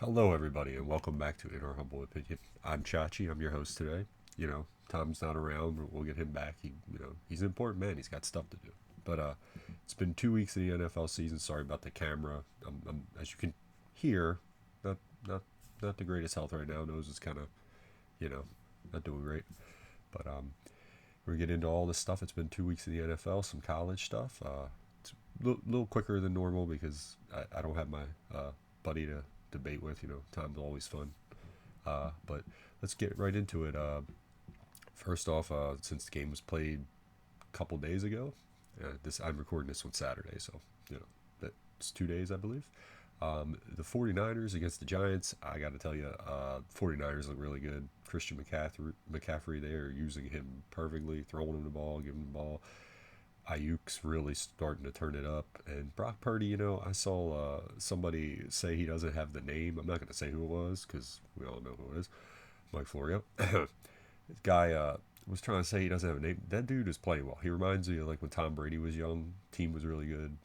Hello, everybody, and welcome back to In Our Humble Opinion. I'm Chachi. I'm your host today. Tom's not around, but we'll get him back. He's an important man. He's got stuff to do. But it's been 2 weeks of the NFL season. Sorry about the camera. As you can hear, not not not the greatest health right now. Nose is kind of, you know, not doing great. But we're gonna get into all this stuff. It's been 2 weeks of the NFL, some college stuff. It's a little quicker than normal because I don't have my buddy to debate with. Time's always fun. But let's get right into it. First off, since the game was played a couple days ago, this I'm recording this on Saturday, so that's 2 days, I believe. The 49ers against the Giants, I got to tell you, 49ers look really good. Christian McCaffrey, they are using him perfectly, throwing him the ball, giving him the ball. Ayuk's really starting to turn it up. And Brock Purdy, I saw somebody say he doesn't have the name. I'm not going to say who it was because we all know who it is. Mike Florio. This guy was trying to say he doesn't have a name. That dude is playing well. He reminds me of like when Tom Brady was young. Team was really good.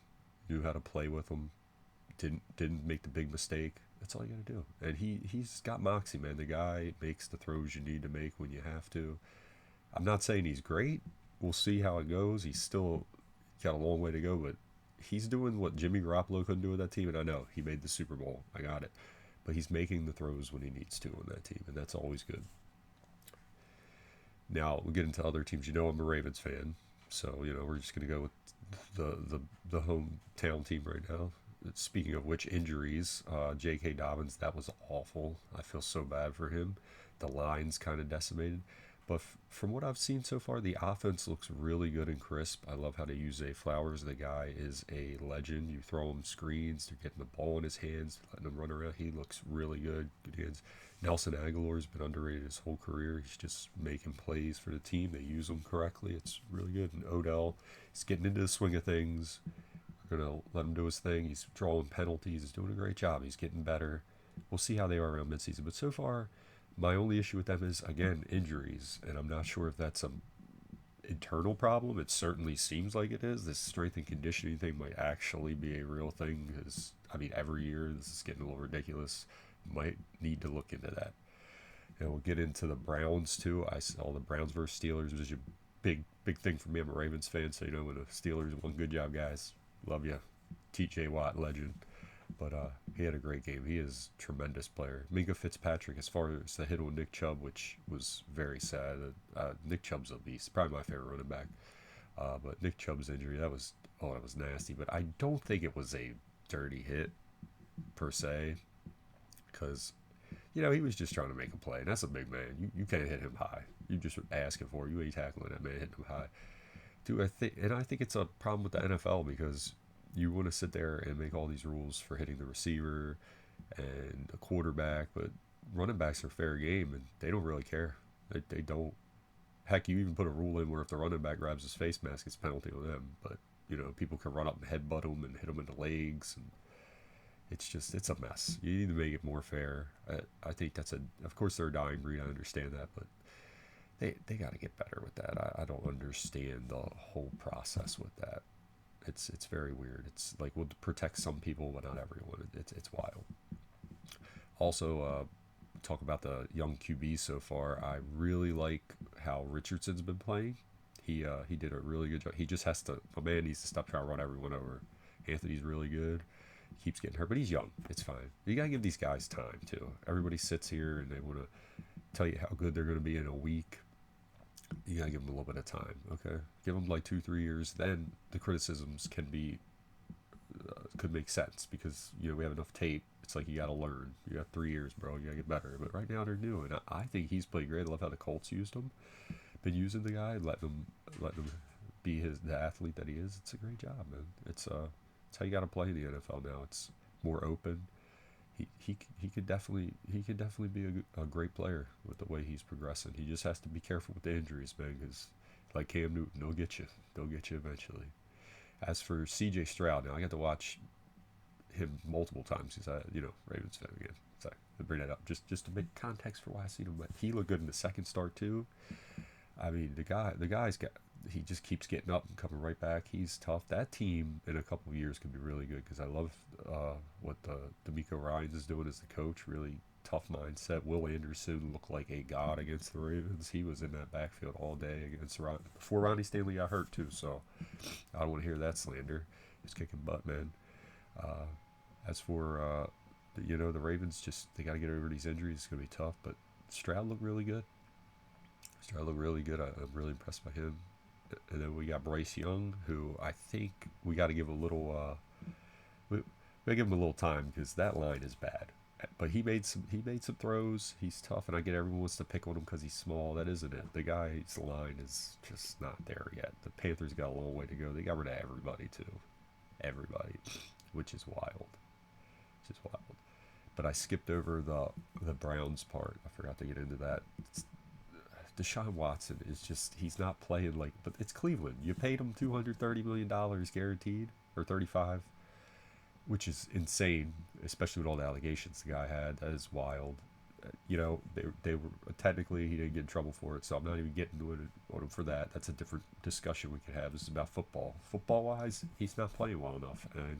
Knew how to play with him. Didn't make the big mistake. That's all you got to do. And he's got moxie, man. The guy makes the throws you need to make when you have to. I'm not saying he's great. We'll see how it goes. He's still got a long way to go, but he's doing what Jimmy Garoppolo couldn't do with that team. And I know he made the Super Bowl. I got it. But he's making the throws when he needs to on that team, and that's always good. Now we'll get into other teams. I'm a Ravens fan, so we're just gonna go with the hometown team right now. Speaking of which, injuries, J.K. Dobbins, that was awful. I feel so bad for him. The line's kind of decimated. But from what I've seen so far, the offense looks really good and crisp. I love how they use Zay Flowers. The guy is a legend. You throw him screens, they're getting the ball in his hands, letting him run around. He looks really good. Good hands. Nelson Aguilar's been underrated his whole career. He's just making plays for the team. They use him correctly. It's really good. And Odell, he's getting into the swing of things. We're going to let him do his thing. He's drawing penalties. He's doing a great job. He's getting better. We'll see how they are around midseason. But so far, my only issue with them is, again, injuries. And I'm not sure if that's some internal problem. It certainly seems like it is. This strength and conditioning thing might actually be a real thing because, I mean, every year this is getting a little ridiculous. Might need to look into that. And we'll get into the Browns too. I saw the Browns versus Steelers was a big thing for me. I'm a Ravens fan, so when the Steelers won, good job, guys. Love you, T.J. Watt, legend. But he had a great game. He is a tremendous player. Minka Fitzpatrick, as far as the hit on Nick Chubb, which was very sad. Nick Chubb's a beast. Probably my favorite running back. But Nick Chubb's injury, that was nasty. But I don't think it was a dirty hit per se, because he was just trying to make a play. And that's a big man. You can't hit him high. You just asking for it. You ain't tackling that man, hitting him high. Dude, I think it's a problem with the NFL because you want to sit there and make all these rules for hitting the receiver and the quarterback, but running backs are fair game and they don't really care. They don't. Heck, you even put a rule in where if the running back grabs his face mask, it's a penalty on them. But people can run up and headbutt him and hit him in the legs, and it's a mess. You need to make it more fair. I think of course they're a dying breed. I understand that, but they got to get better with that. I don't understand the whole process with that. It's very weird. It's like we'll protect some people, but not everyone. It's wild. Also, talk about the young QBs so far. I really like how Richardson's been playing. He did a really good job. He just has to. My man needs to stop trying to run everyone over. Anthony's really good. He keeps getting hurt, but he's young. It's fine. You gotta give these guys time too. Everybody sits here and they want to tell you how good they're going to be in a week. You gotta give them a little bit of time, okay? Give them like 2 3 years. Then the criticisms could make sense because we have enough tape. It's like you gotta learn. You got 3 years, bro. You gotta get better. But right now they're new, and I think he's played great. I love how the Colts used him. Been using the guy, letting him be the athlete that he is. It's a great job, man. It's how you gotta play in the NFL now. It's more open. He could definitely be a great player with the way he's progressing. He just has to be careful with the injuries, man, because like Cam Newton, they'll get you eventually. As for C.J. Stroud, now I got to watch him multiple times because Ravens fan again. So I bring that up just to make context for why I seen him. But he looked good in the second start too. I mean, the guy's got he just keeps getting up and coming right back. He's tough. That team in a couple of years could be really good because I love what the D'Amico Ryans is doing as the coach. Really tough mindset. Will Anderson looked like a god against the Ravens. He was in that backfield all day against before Ronnie Stanley got hurt too. So I don't want to hear that slander. He's kicking butt, man. Uh, as for the Ravens, just they got to get over these injuries. It's gonna be tough, but Stroud looked really good. Stroud looked really good. I'm really impressed by him. And then we got Bryce Young, who I think we got to give a little. We give him a little time because that line is bad. But he made some throws. He's tough, and I get everyone wants to pick on him because he's small. That isn't it. The guy's line is just not there yet. The Panthers got a long way to go. They got rid of everybody too, everybody, which is wild. Which is wild. But I skipped over the Browns part. I forgot to get into that. Deshaun Watson is he's not playing like, but it's Cleveland. You paid him $230 million guaranteed, or 35, which is insane, especially with all the allegations the guy had. That is wild. They were technically he didn't get in trouble for it, so I'm not even getting to it on him for that. That's a different discussion we could have. This is about football. Football wise, he's not playing well enough, and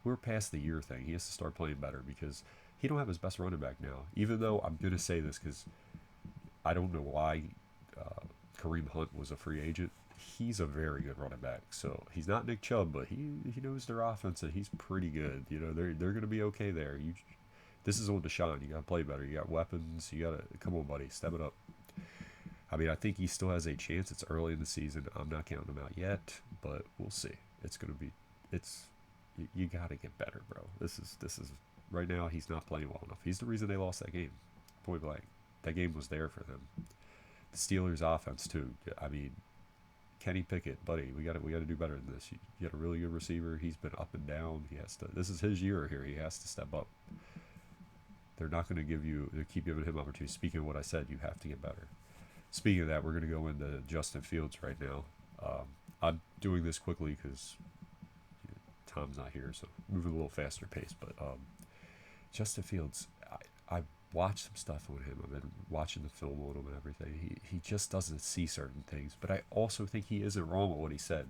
we're past the year thing. He has to start playing better because he don't have his best running back now. Even though I'm gonna say this because I don't know why Kareem Hunt was a free agent. He's a very good running back. So he's not Nick Chubb, but he knows their offense and he's pretty good. They're gonna be okay there. This is on Deshaun. You gotta play better. You got weapons. You gotta come on, buddy, step it up. I mean, I think he still has a chance. It's early in the season. I'm not counting him out yet, but we'll see. It's gonna be. You gotta get better, bro. This is right now. He's not playing well enough. He's the reason they lost that game. Point blank. That game was there for them. The Steelers' offense too. I mean, Kenny Pickett, buddy, we got to do better than this. You got a really good receiver. He's been up and down. He has to. This is his year here. He has to step up. They're not going to keep giving him opportunities. Speaking of what I said, you have to get better. Speaking of that, we're going to go into Justin Fields right now. I'm doing this quickly because Tom's not here, so moving a little faster pace. But Justin Fields, I watched some stuff on him. I've been watching the film on him and everything. He just doesn't see certain things. But I also think he isn't wrong with what he said.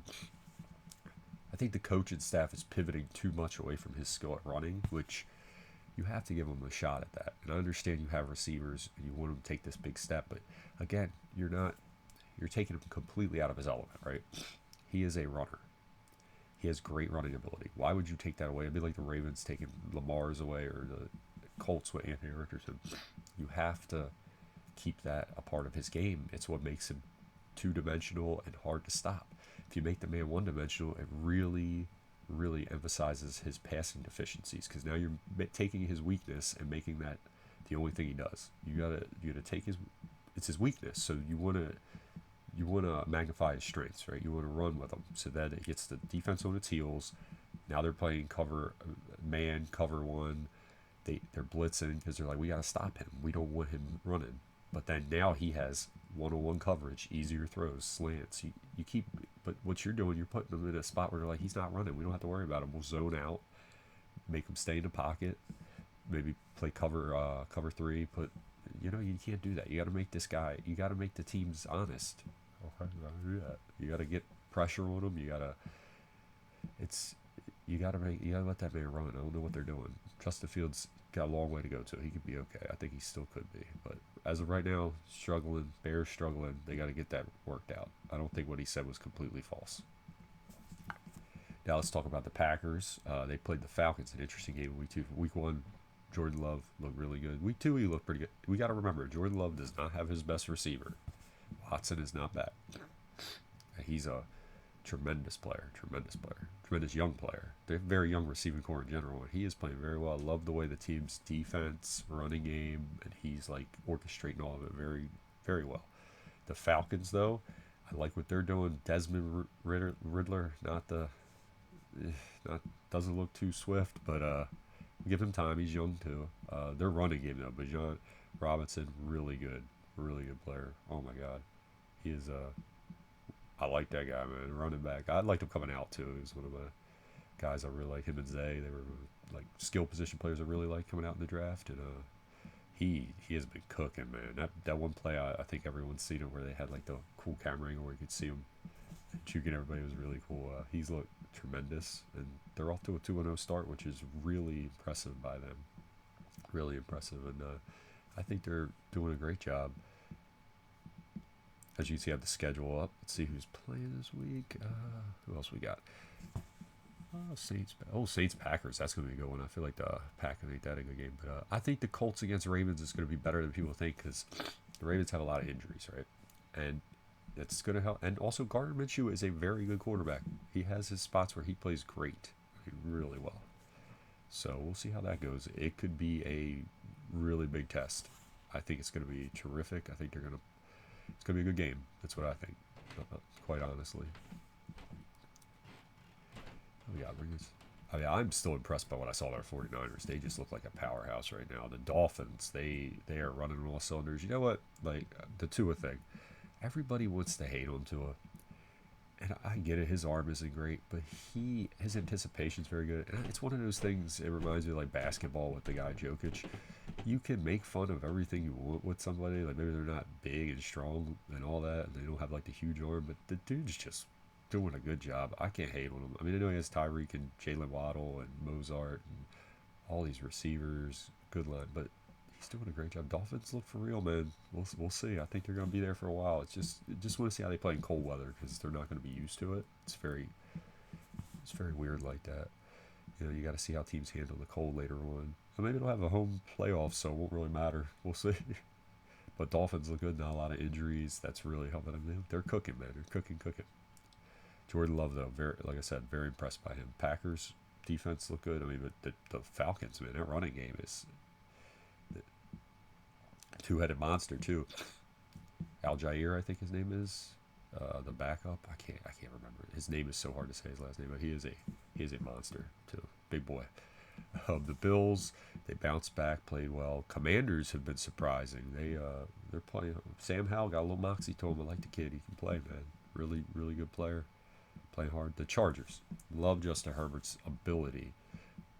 I think the coaching staff is pivoting too much away from his skill at running, which you have to give him a shot at that. And I understand you have receivers and you want him to take this big step, but again, you're taking him completely out of his element, right? He is a runner. He has great running ability. Why would you take that away? It'd be like the Ravens taking Lamar's away or the Colts with Anthony Richardson. You have to keep that a part of his game. It's what makes him two-dimensional and hard to stop. If you make the man one-dimensional, it really emphasizes his passing deficiencies because now you're taking his weakness and making that the only thing he does. You gotta take it's his weakness. So you wanna magnify his strengths, right? You want to run with him so that it gets the defense on its heels. Now they're playing cover one. They're blitzing because they're like, we gotta stop him. We don't want him running. But then now he has one-on-one coverage, easier throws, slants. But what you're doing, you're putting him in a spot where they're like, he's not running. We don't have to worry about him. We'll zone out, make him stay in the pocket, maybe play cover three. You can't do that. You got to make the teams honest. Okay, you got to do that. You got to get pressure on him. You got to let that man run. I don't know what they're doing. Justin Fields got a long way to go too. He could be okay. I think he still could be, but as of right now, struggling. Bears struggling. They got to get that worked out. I don't think what he said was completely false. Now let's talk about the Packers. They played the Falcons. An interesting game in week 2. Week 1, Jordan Love looked really good. Week 2, he looked pretty good. We got to remember, Jordan Love does not have his best receiver. Watson is not back. He's a tremendous young player. They're a very young receiving core in general, and he is playing very well. I love the way the team's defense, running game, and he's like orchestrating all of it very, very well. The Falcons, though, I like what they're doing. Desmond Riddler, doesn't look too swift, but give him time. He's young too. Their running game though, Bijan Robinson, really good player. Oh my God, he is I like that guy, man. Running back. I liked him coming out too. He was one of my guys I really like. Him and Zay. They were like skill position players I really like coming out in the draft, and he has been cooking, man. That one play, I think everyone's seen it where they had like the cool camera angle where you could see him juking everybody. Was really cool. He's looked tremendous, and they're off to a 2-0 start, which is really impressive by them. Really impressive, and I think they're doing a great job. As you see, I have the schedule up. Let's see who's playing this week. Who else we got? Saints Packers. That's going to be a good one. I feel like the Packers ain't that a good game, but I think the Colts against Ravens is going to be better than people think because the Ravens have a lot of injuries, right? And it's going to help. And also, Gardner Minshew is a very good quarterback. He has his spots where he plays great, really well. So we'll see how that goes. It could be a really big test. I think it's going to be terrific. I think it's going to be a good game. That's what I think, quite honestly. Yeah, I mean, I'm still impressed by what I saw there 49ers. They just look like a powerhouse right now. The Dolphins, they are running on all cylinders. You know what? Like the Tua thing. Everybody wants to hate on Tua. And I get it, his arm isn't great, but his anticipation's very good. And it's one of those things, it reminds me of like basketball with the guy Jokic. You can make fun of everything you want with somebody. Like maybe they're not big and strong and all that, and they don't have like the huge arm, but the dude's just doing a good job. I can't hate on him. I mean, I know he has Tyreek and Jalen Waddle and Mozart and all these receivers, good line, but he's doing a great job. Dolphins look for real, man. We'll see. I think they're going to be there for a while. It's just want to see how they play in cold weather because they're not going to be used to it. It's very weird like that. You know, you got to see how teams handle the cold later on. I mean, it'll have a home playoff, so it won't really matter. We'll see. But Dolphins look good. Not a lot of injuries. That's really helping them. They're cooking, man. They're cooking. Jordan Love, though, like I said, very impressed by him. Packers defense look good. I mean, but the Falcons, man, their running game is two-headed monster too. Algier, I think his name is, the backup. I can't remember. His name is so hard to say, his last name, but he is a monster too. Big boy. The Bills, they bounced back, played well. Commanders have been surprising. They're playing. Sam Howell got a little moxie to him. I like the kid. He can play, man. Really, really good player. Playing hard. The Chargers, love Justin Herbert's ability,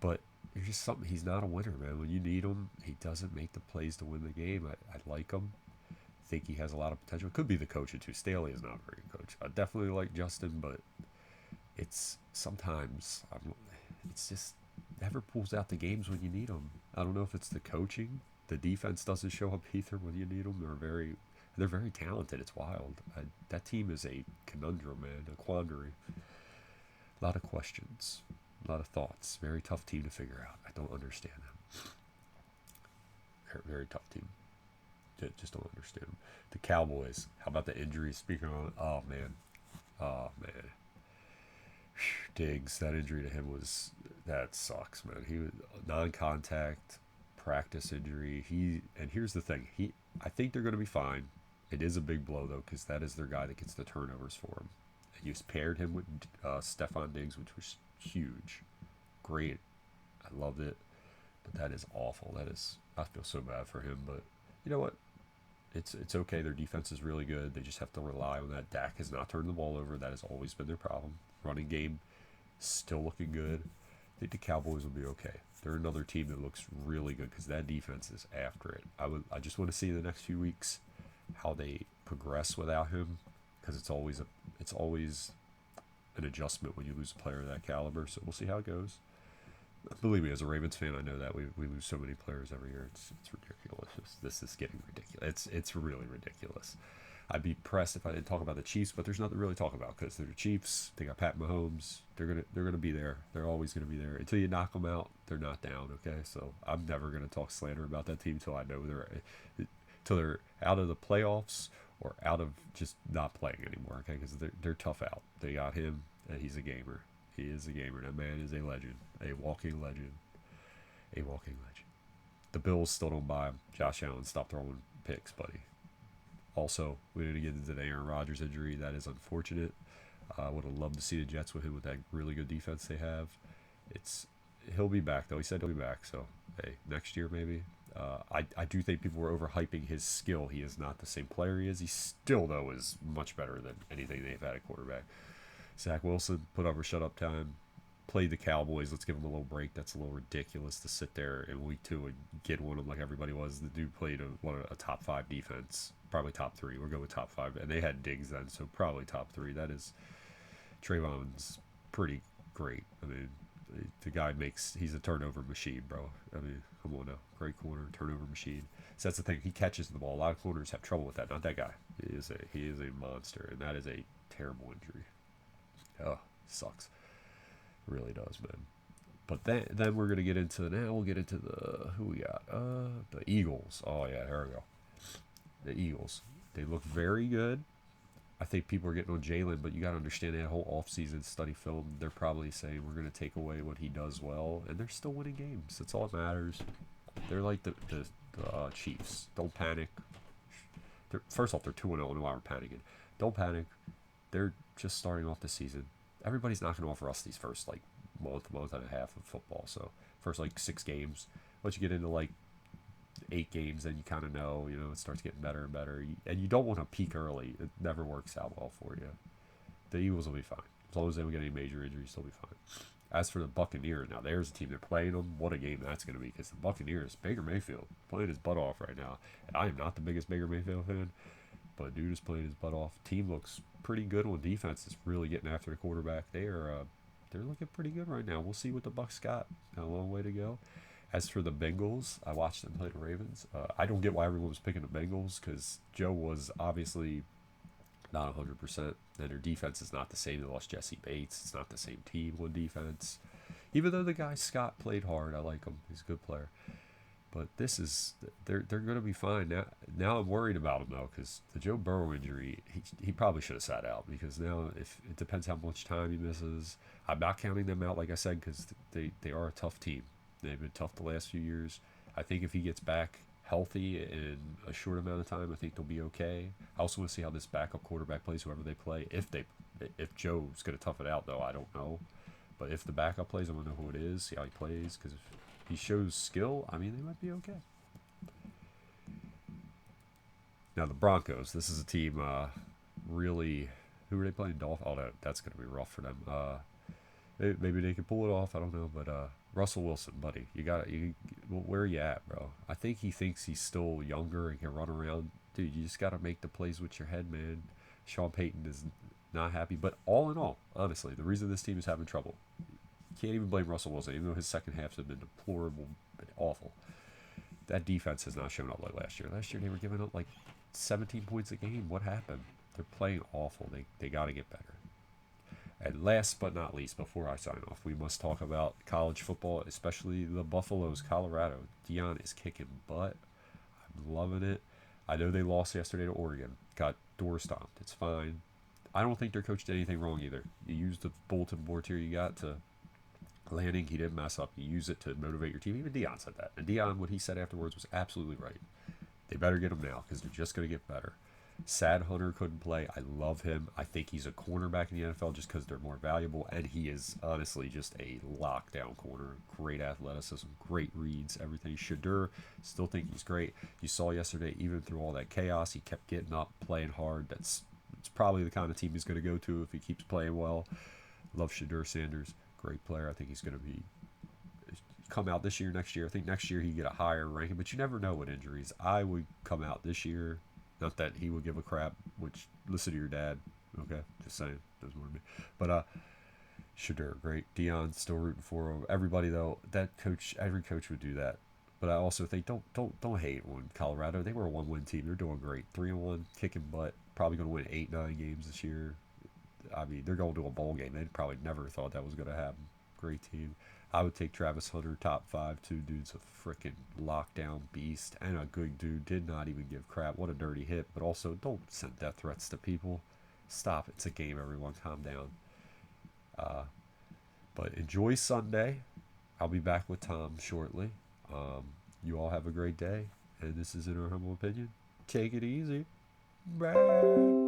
but there's just something. He's not a winner, man. When you need him, he doesn't make the plays to win the game. I like him. Think he has a lot of potential. It could be the coach too. Staley is not a very good coach. I definitely like Justin, but it's sometimes it's just never pulls out the games when you need them. I don't know if it's the coaching. The defense doesn't show up either when you need them. They're very talented. It's wild. That team is a conundrum, man, a quandary. A lot of questions, a lot of thoughts. Very tough team to figure out. I don't understand them. Very, very tough team. Just don't understand them. The Cowboys. How about the injuries? Speaking of, oh man. Diggs, that injury to him that sucks, man. He was non-contact practice injury. And here's the thing. I think they're going to be fine. It is a big blow though, because that is their guy that gets the turnovers for him. And you paired him with Stephon Diggs, which was huge, great. I loved it, but that is awful. I feel so bad for him, but you know what? It's okay. Their defense is really good. They just have to rely on that. Dak has not turned the ball over. That has always been their problem. Running game still looking good. I think the Cowboys will be okay. They're another team that looks really good because that defense is after it. I just want to see in the next few weeks how they progress without him, because it's always an adjustment when you lose a player of that caliber. So we'll see how it goes. Believe me, as a Ravens fan, I know that we lose so many players every year. It's ridiculous. This is getting ridiculous. It's really ridiculous. I'd be pressed if I didn't talk about the Chiefs, but there's nothing to really talk about because they're the Chiefs. They got Pat Mahomes. They're gonna be there. They're always gonna be there until you knock them out. They're not down. Okay, so I'm never gonna talk slander about that team until I know they're out of the playoffs or out of just not playing anymore. Okay, because they're tough out. They got him, and he's a gamer. He is a gamer. That man is a legend, a walking legend, a walking legend. The Bills still don't buy him. Josh Allen, stop throwing picks, buddy. Also, we didn't get into the Aaron Rodgers injury. That is unfortunate. I would have loved to see the Jets with him with that really good defense they have. He'll be back though. He said he'll be back. So hey, next year maybe. I do think people were overhyping his skill. He is not the same player he is. He still though is much better than anything they've had at quarterback. Zach Wilson put up or shut up time. played the Cowboys. Let's give them a little break. That's a little ridiculous to sit there in week 2 and get one of them like everybody was. The dude played a top 5 defense, probably top 3. We'll go with top 5, and they had Diggs then, so probably top 3. That is Trayvon's pretty great. I mean, the guy he's a turnover machine, bro. I mean, come on now, great corner, turnover machine. So that's the thing. He catches the ball. A lot of corners have trouble with that. Not that guy. He is a monster, and that is a terrible injury. Oh, sucks. Really does, man. But then we're gonna get into we'll get into the who we got. The Eagles. Oh yeah, here we go. The Eagles. They look very good. I think people are getting on Jalen, but you got to understand that whole offseason study film. They're probably saying we're going to take away what he does well, and they're still winning games. That's all that matters. They're like the Chiefs. Don't panic. First off, they're 2-0, and why we're panicking. Don't panic. They're just starting off the season. Everybody's knocking off Rusty's first like month and a half of football. So first like 6 games. Once you get into like 8 games, then you kind of know, it starts getting better and better. And you don't want to peak early. It never works out well for you. The Eagles will be fine. As long as they don't get any major injuries, they'll be fine. As for the Buccaneers, now there's a team they're playing them. What a game that's going to be, because the Buccaneers, Baker Mayfield, playing his butt off right now. And I am not the biggest Baker Mayfield fan, but dude is playing his butt off. Team looks pretty good on defense. Is really getting after the quarterback. They're looking pretty good right now. We'll see what the Bucs got. Got a long way to go. As for the Bengals, I watched them play the Ravens. I don't get why everyone was picking the Bengals, because Joe was obviously not 100%, and their defense is not the same. They lost Jesse Bates. It's not the same team on defense. Even though the guy Scott played hard, I like him. He's a good player. But they're going to be fine. Now I'm worried about him, though, because the Joe Burrow injury, he probably should have sat out, because now if it depends how much time he misses. I'm not counting them out, like I said, because they are a tough team. They've been tough the last few years. I think if he gets back healthy in a short amount of time, I think they'll be okay. I also want to see how this backup quarterback plays, whoever they play. If Joe's going to tough it out, though, I don't know. But if the backup plays, I want to know who it is, see how he plays, because if he shows skill, I mean, they might be okay. Now, the Broncos. This is a team really... Who are they playing? Dolphins? Oh, that's going to be rough for them. Maybe they can pull it off. I don't know, but... Russell Wilson, buddy, where are you at, bro? I think he thinks he's still younger and can run around. Dude, you just got to make the plays with your head, man. Sean Payton is not happy. But all in all, honestly, the reason this team is having trouble, you can't even blame Russell Wilson, even though his second halves have been deplorable and awful. That defense has not shown up like last year. Last year they were giving up like 17 points a game. What happened? They're playing awful. They got to get better. And last but not least, before I sign off, we must talk about college football, especially the Buffaloes, Colorado. Deion is kicking butt. I'm loving it. I know they lost yesterday to Oregon. Got door stomped. It's fine. I don't think their coach did anything wrong either. You used the bulletin board here you got to Lanning. He didn't mess up. You use it to motivate your team. Even Deion said that. And Deion, what he said afterwards was absolutely right. They better get him now, because they're just going to get better. Sad Hunter couldn't play. I love him. I think he's a cornerback in the NFL just because they're more valuable, and he is honestly just a lockdown corner. Great athleticism, great reads, everything. Shadur, still think he's great. You saw yesterday, even through all that chaos, he kept getting up, playing hard. It's probably the kind of team he's going to go to if he keeps playing well. Love Shadur Sanders, great player. I think he's going to come out this year, next year. I think next year he'd get a higher ranking, but you never know with injuries. I would come out this year. Not that he would give a crap, which, listen to your dad. Okay, just saying. Doesn't worry me. But, Shadur, great. Deion, still rooting for him. Everybody, though, every coach would do that. But I also think, don't hate on Colorado. They were a 1-win team. They're doing great. 3-1, kicking butt. Probably going to win 8-9 games this year. I mean, they're going to a bowl game. They probably never thought that was going to happen. Great team. I would take Travis Hunter top 5 too. Dude's a freaking lockdown beast and a good dude. Did not even give crap. What a dirty hit. But also, don't send death threats to people. Stop. It's a game, everyone. Calm down. But enjoy Sunday. I'll be back with Tom shortly. You all have a great day. And this is In Our Humble Opinion. Take it easy. Bye.